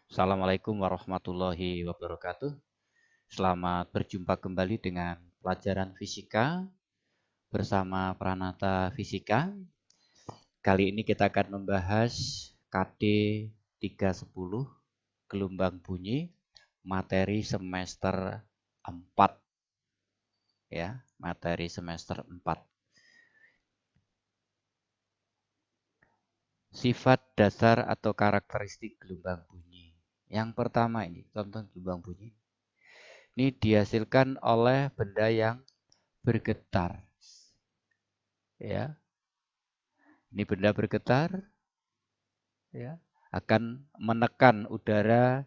Assalamualaikum warahmatullahi wabarakatuh. Selamat berjumpa kembali dengan pelajaran fisika bersama Pranata Fisika. Kali ini kita akan membahas KD 310 gelombang bunyi materi semester 4 ya, materi semester 4. Sifat dasar atau karakteristik gelombang bunyi. Yang pertama ini, contoh gelombang bunyi. Ini dihasilkan oleh benda yang bergetar. Ya, ini benda bergetar ya, akan menekan udara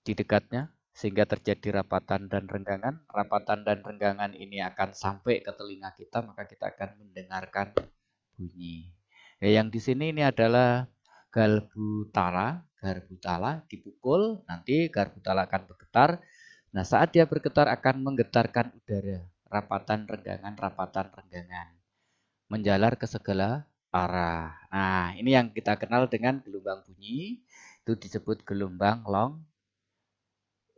di dekatnya sehingga terjadi rapatan dan renggangan. Rapatan dan renggangan ini akan sampai ke telinga kita, maka kita akan mendengarkan bunyi. Ya, yang di sini ini adalah garbu tala. Garbu tala dipukul, nanti garbu tala akan bergetar. Nah, saat dia bergetar akan menggetarkan udara. Rapatan renggangan menjalar ke segala arah. Nah, ini yang kita kenal dengan gelombang bunyi. Itu disebut gelombang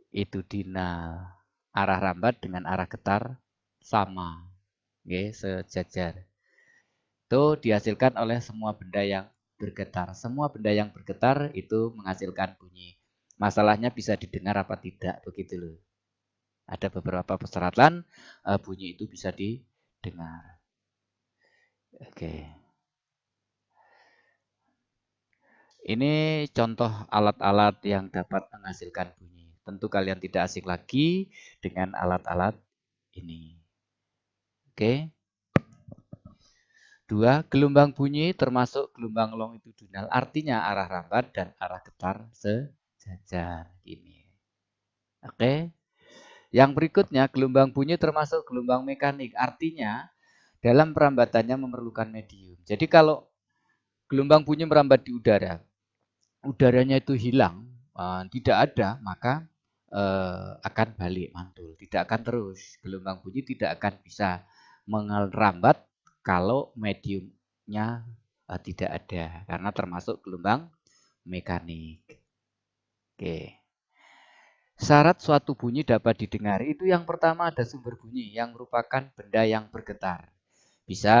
longitudinal. Arah rambat dengan arah getar sama. Oke, sejajar. Itu dihasilkan oleh semua benda yang bergetar. Semua benda yang bergetar itu menghasilkan bunyi. Masalahnya bisa didengar apa tidak, begitu loh. Ada beberapa persyaratan bunyi itu bisa didengar. Oke. Ini contoh alat-alat yang dapat menghasilkan bunyi. Tentu kalian tidak asing lagi dengan alat-alat ini. Oke. 2. Gelombang bunyi termasuk gelombang longitudinal. Artinya arah rambat dan arah getar sejajar. Ini. Oke. Yang berikutnya gelombang bunyi termasuk gelombang mekanik. Artinya dalam perambatannya memerlukan medium. Jadi kalau gelombang bunyi merambat di udara, udaranya itu hilang, tidak ada, maka akan balik mantul, tidak akan terus. Gelombang bunyi tidak akan bisa merambat kalau mediumnya tidak ada, karena termasuk gelombang mekanik. Oke. Syarat suatu bunyi dapat didengar itu yang pertama ada sumber bunyi yang merupakan benda yang bergetar. Bisa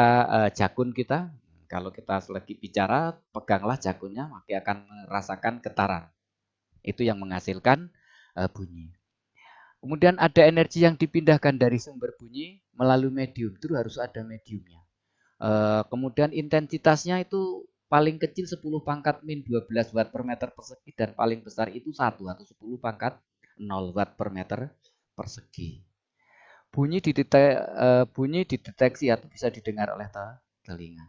jakun kita, kalau kita lagi bicara, peganglah jakunnya, maka akan merasakan getaran. Itu yang menghasilkan bunyi. Kemudian ada energi yang dipindahkan dari sumber bunyi melalui medium, itu harus ada mediumnya. Kemudian intensitasnya itu paling kecil 10 pangkat min 12 watt per meter persegi dan paling besar itu 1 atau 10 pangkat 0 watt per meter persegi. Bunyi dideteksi atau bisa didengar oleh telinga.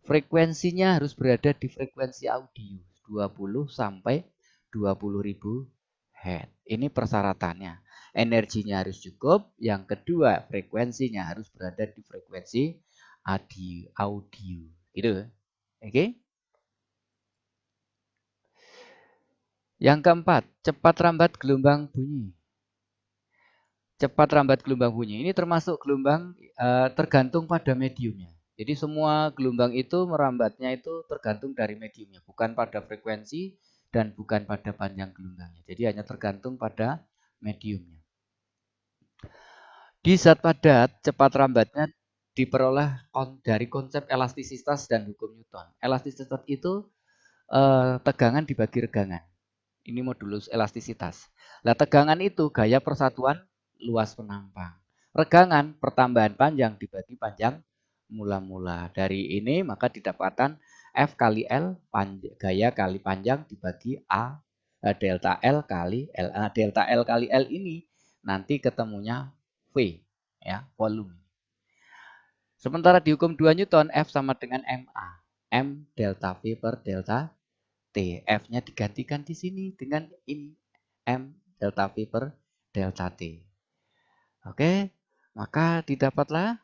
Frekuensinya harus berada di frekuensi audio 20 sampai 20.000 Hz. Ini persyaratannya. Energinya harus cukup. Yang kedua, frekuensinya harus berada di frekuensi audio. Gitu. Oke? Yang keempat, cepat rambat gelombang bunyi. Cepat rambat gelombang bunyi ini termasuk gelombang tergantung pada mediumnya. Jadi semua gelombang itu merambatnya itu tergantung dari mediumnya, bukan pada frekuensi dan bukan pada panjang gelombangnya. Jadi hanya tergantung pada mediumnya. Di zat padat, cepat rambatnya diperoleh dari konsep elastisitas dan hukum Newton. Elastisitas itu tegangan dibagi regangan. Ini modulus elastisitas. Nah, tegangan itu gaya persatuan luas penampang. Regangan pertambahan panjang dibagi panjang mula-mula. Dari ini maka didapatkan F kali L gaya kali panjang dibagi A delta L kali L. Delta L kali L ini nanti ketemunya V ya, volume. Sementara di hukum 2 Newton F sama dengan MA. M delta V per delta T. F-nya digantikan di sini dengan ini. M delta V per delta T. Oke, maka didapatlah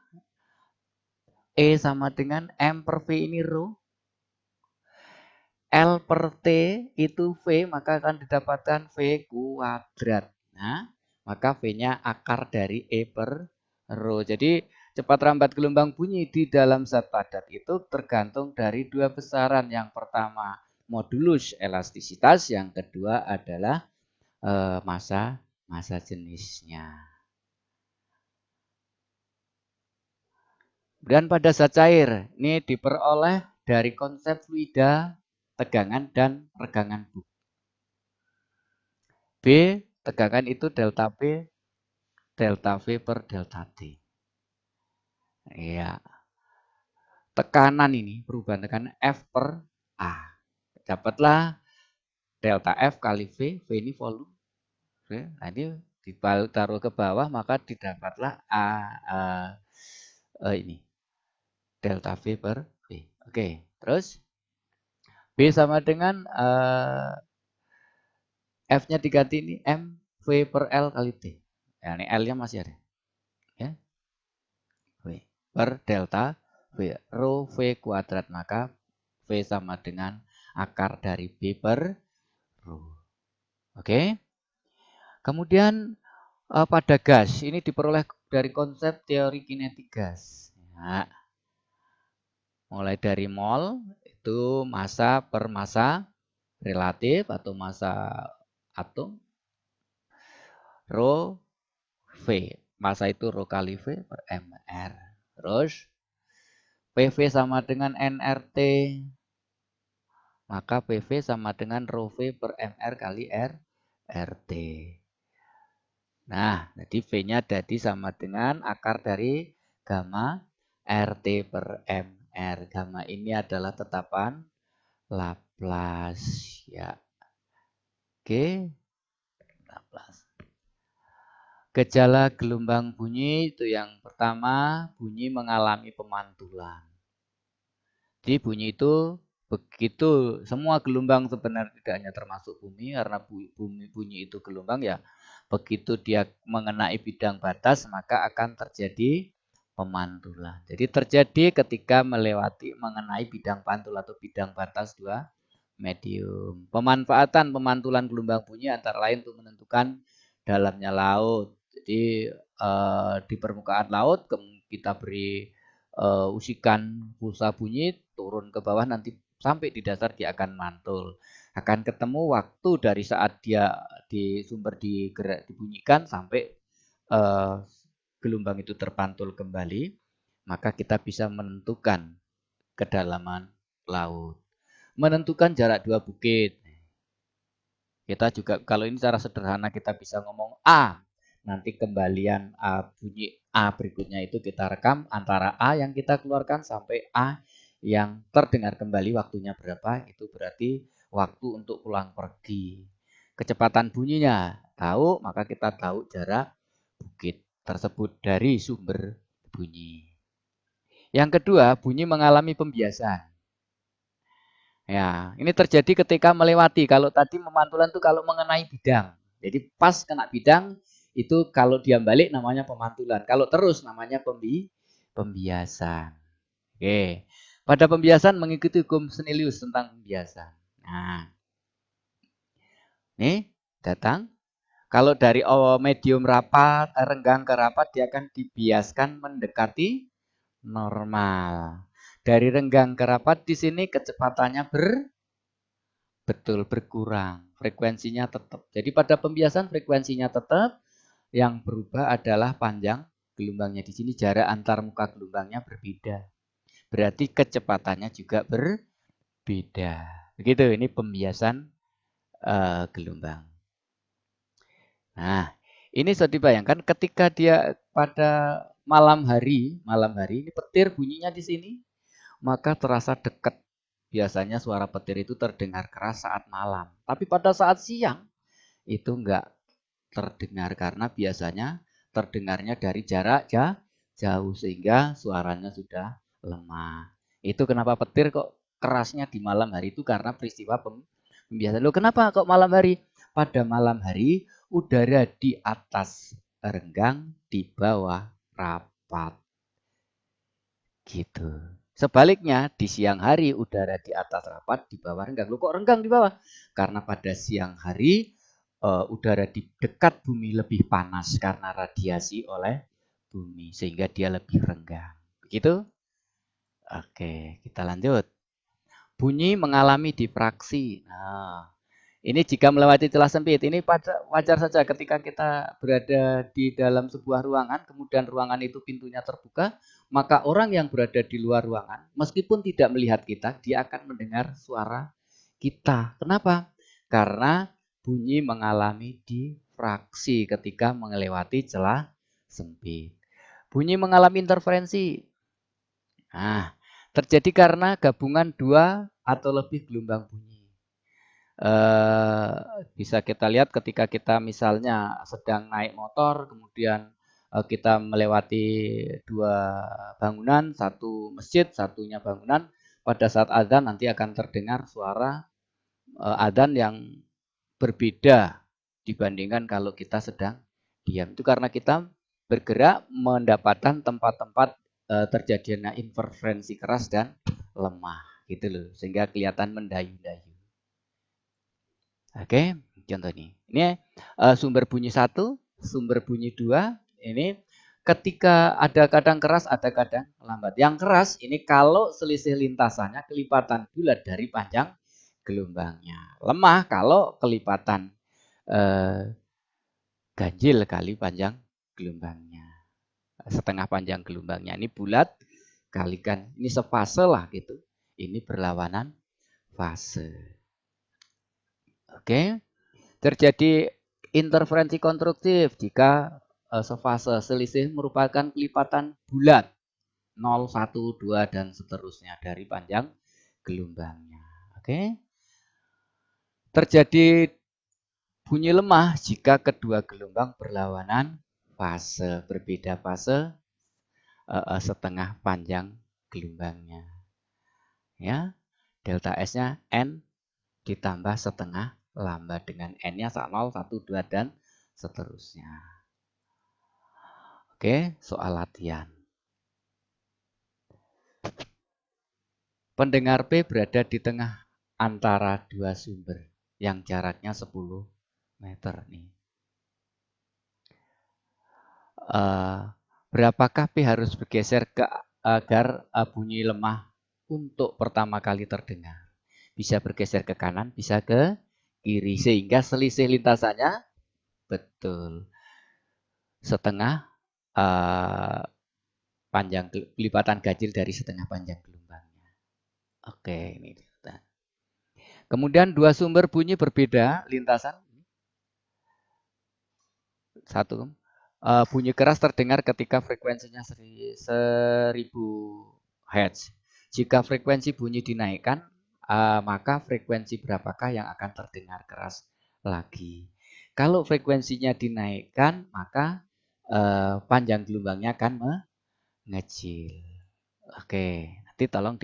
E sama dengan M per V ini rho. L per T itu V, maka akan didapatkan V kuadrat. Nah, maka V-nya akar dari E per rho. Jadi cepat rambat gelombang bunyi di dalam zat padat itu tergantung dari dua besaran. Yang pertama modulus elastisitas, yang kedua adalah massa jenisnya. Kemudian pada zat cair, ini diperoleh dari konsep fluida, tegangan, dan regangan buk. B, tegangan itu delta P, delta V per delta T. Ya. Tekanan ini, perubahan tekanan F per A. Dapatlah delta F kali V, V ini volume. Nah, ini ditaruh ke bawah, maka didapatlah ini. Delta V per V. Oke, terus B sama dengan F-nya diganti ini M V per L kali T. Ya, ini L-nya masih ada. Ya. V per delta V. Rho V kuadrat. Maka V sama dengan akar dari B per Rho. Oke. Kemudian pada gas, ini diperoleh dari konsep teori kinetik gas. Nah, mulai dari mol, itu massa per massa relatif atau massa atom. Rho V, massa itu rho kali V per mr. Terus PV sama dengan nRT, maka PV sama dengan rho V per mr kali RT. Nah, jadi V-nya jadi sama dengan akar dari gamma RT per mr. Gamma ini adalah tetapan Laplace, ya. Oke, Laplace. Gejala gelombang bunyi itu yang pertama, bunyi mengalami pemantulan. Jadi bunyi itu begitu semua gelombang sebenarnya tidak hanya termasuk bumi, karena bunyi itu gelombang ya. Begitu dia mengenai bidang batas maka akan terjadi pemantulan. Jadi terjadi ketika mengenai bidang pantul atau bidang batas dua medium. Pemanfaatan pemantulan gelombang bunyi antara lain untuk menentukan dalamnya laut. Jadi di permukaan laut kita beri usikan pulsa bunyi turun ke bawah, nanti sampai di dasar dia akan mantul. Akan ketemu waktu dari saat dia di sumber dibunyikan sampai gelombang itu terpantul kembali, maka kita bisa menentukan kedalaman laut. Menentukan jarak dua bukit. Kita juga kalau ini secara sederhana kita bisa ngomong A. Nanti kembalian bunyi A berikutnya itu kita rekam antara A yang kita keluarkan sampai A yang terdengar kembali waktunya berapa. Itu berarti waktu untuk pulang pergi. Kecepatan bunyinya tahu, maka kita tahu jarak bukit tersebut dari sumber bunyi. Yang kedua, bunyi mengalami pembiasan. Ya, ini terjadi ketika melewati. Kalau tadi pemantulan itu kalau mengenai bidang. Jadi pas kena bidang itu kalau dia balik namanya pemantulan. Kalau terus namanya pembiasan. Oke. Pada pembiasan mengikuti hukum Snellius tentang pembiasan. Nah. Nih, datang. Kalau dari medium rapat, renggang ke rapat dia akan dibiaskan mendekati normal. Dari renggang ke rapat di sini kecepatannya betul berkurang, frekuensinya tetap. Jadi pada pembiasan frekuensinya tetap, yang berubah adalah panjang gelombangnya. Di sini jarak antar muka gelombangnya berbeda. Berarti kecepatannya juga berbeda. Begitu, ini pembiasan gelombang. Nah, ini bisa dibayangkan ketika dia pada malam hari ini petir bunyinya di sini, maka terasa dekat. Biasanya suara petir itu terdengar keras saat malam. Tapi pada saat siang itu enggak terdengar karena biasanya terdengarnya dari jarak jauh sehingga suaranya sudah lemah. Itu kenapa petir kok kerasnya di malam hari itu karena peristiwa pembiasan. Loh, kenapa kok malam hari? Pada malam hari udara di atas renggang, di bawah rapat. Gitu. Sebaliknya di siang hari udara di atas rapat, di bawah renggang. Loh, kok renggang di bawah? Karena pada siang hari udara di dekat bumi lebih panas karena radiasi oleh bumi sehingga dia lebih renggang. Begitu? Oke, kita lanjut. Bunyi mengalami difraksi. Nah, ini jika melewati celah sempit, ini wajar saja ketika kita berada di dalam sebuah ruangan, kemudian ruangan itu pintunya terbuka, maka orang yang berada di luar ruangan, meskipun tidak melihat kita, dia akan mendengar suara kita. Kenapa? Karena bunyi mengalami difraksi ketika melewati celah sempit. Bunyi mengalami interferensi. Nah, terjadi karena gabungan dua atau lebih gelombang bunyi. Bisa kita lihat ketika kita misalnya sedang naik motor, kemudian kita melewati dua bangunan, satu masjid, satunya bangunan. Pada saat adzan nanti akan terdengar suara adzan yang berbeda dibandingkan kalau kita sedang diam. Itu karena kita bergerak mendapatkan tempat-tempat terjadinya interferensi keras dan lemah gitu loh, sehingga kelihatan mendayu-dayu. Oke, contoh ini. Ini sumber bunyi 1, sumber bunyi 2. Ini ketika ada kadang keras, ada kadang lambat. Yang keras ini kalau selisih lintasannya kelipatan bulat dari panjang gelombangnya. Lemah kalau kelipatan ganjil kali panjang gelombangnya. Setengah panjang gelombangnya. Ini bulat kalikan. Ini sefase lah gitu. Ini berlawanan fase. Oke. Terjadi interferensi konstruktif jika sefase selisih merupakan kelipatan bulat 0, 1, 2 dan seterusnya dari panjang gelombangnya. Oke. Terjadi bunyi lemah jika kedua gelombang berlawanan fase, berbeda fase setengah panjang gelombangnya. Ya. Delta S-nya N ditambah setengah lambat dengan N-nya 0, 1, 2 dan seterusnya. Oke, soal latihan. Pendengar P berada di tengah antara dua sumber yang jaraknya 10 meter nih. Berapakah P harus bergeser agar bunyi lemah untuk pertama kali terdengar? Bisa bergeser ke kanan, bisa ke kiri, sehingga selisih lintasannya betul setengah panjang lipatan ganjil dari setengah panjang gelombangnya. Oke, ini kita. Kemudian dua sumber bunyi berbeda lintasan. Satu, bunyi keras terdengar ketika frekuensinya 1000 Hz. Jika frekuensi bunyi dinaikkan, maka frekuensi berapakah yang akan terdengar keras lagi? Kalau frekuensinya dinaikkan, maka panjang gelombangnya akan mengecil. Oke, nanti tolong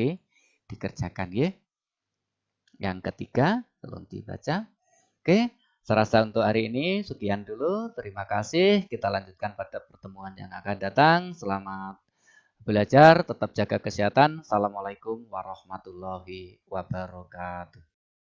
dikerjakan ya. Yang ketiga, tolong dibaca. Oke, saya rasa untuk hari ini sekian dulu. Terima kasih. Kita lanjutkan pada pertemuan yang akan datang. Selamat belajar, tetap jaga kesehatan. Assalamualaikum warahmatullahi wabarakatuh.